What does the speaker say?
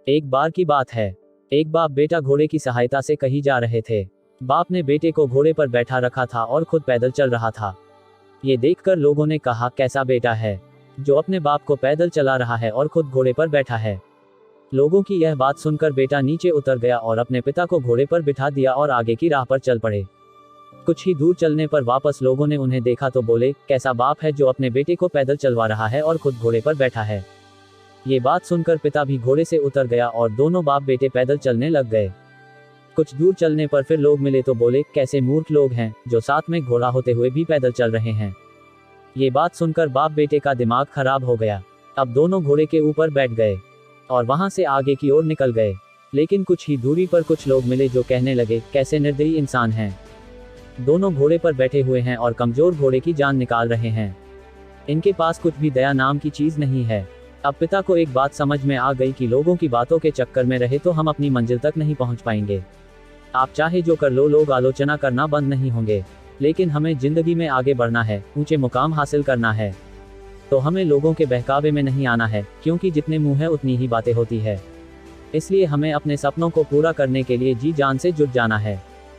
एक बार की बात है। एक बाप बेटा घोड़े की सहायता से कहीं जा रहे थे। बाप ने बेटे को घोड़े पर बैठा रखा था और खुद पैदल चल रहा था। ये देखकर लोगों ने कहा, कैसा बेटा है जो अपने बाप को पैदल चला रहा है और खुद घोड़े पर बैठा है। लोगों की यह बात सुनकर बेटा नीचे उतर गया और अपने पिता को घोड़े पर बिठा दिया और आगे की राह पर चल पड़े। कुछ ही दूर चलने पर वापस लोगों ने उन्हें देखा तो बोले, कैसा बाप है जो अपने बेटे को पैदल चलवा रहा है और खुद घोड़े पर बैठा है। ये बात सुनकर पिता भी घोड़े से उतर गया और दोनों बाप बेटे पैदल चलने लग गए। कुछ दूर चलने पर फिर लोग मिले तो बोले, कैसे मूर्ख लोग हैं जो साथ में घोड़ा होते हुए भी पैदल चल रहे हैं। ये बात सुनकर बाप बेटे का दिमाग खराब हो गया। अब दोनों घोड़े के ऊपर बैठ गए और वहां से आगे की ओर निकल गए। लेकिन कुछ ही दूरी पर कुछ लोग मिले जो कहने लगे, कैसे निर्दयी इंसान हैं। दोनों घोड़े पर बैठे हुए हैं और कमजोर घोड़े की जान निकाल रहे हैं। इनके पास कुछ भी दया नाम की चीज नहीं है। अब पिता को एक बात समझ में आ गई कि लोगों की बातों के चक्कर में रहे तो हम अपनी मंजिल तक नहीं पहुंच पाएंगे। आप चाहे जो कर लो, लोग आलोचना करना बंद नहीं होंगे, लेकिन हमें जिंदगी में आगे बढ़ना है, ऊंचे मुकाम हासिल करना है। तो हमें लोगों के बहकावे में नहीं आना है, क्योंकि जितने मुंह है उतनी ही बातें होती है। इसलिए हमें अपने सपनों को पूरा करने के लिए जी जान से जुट जाना है।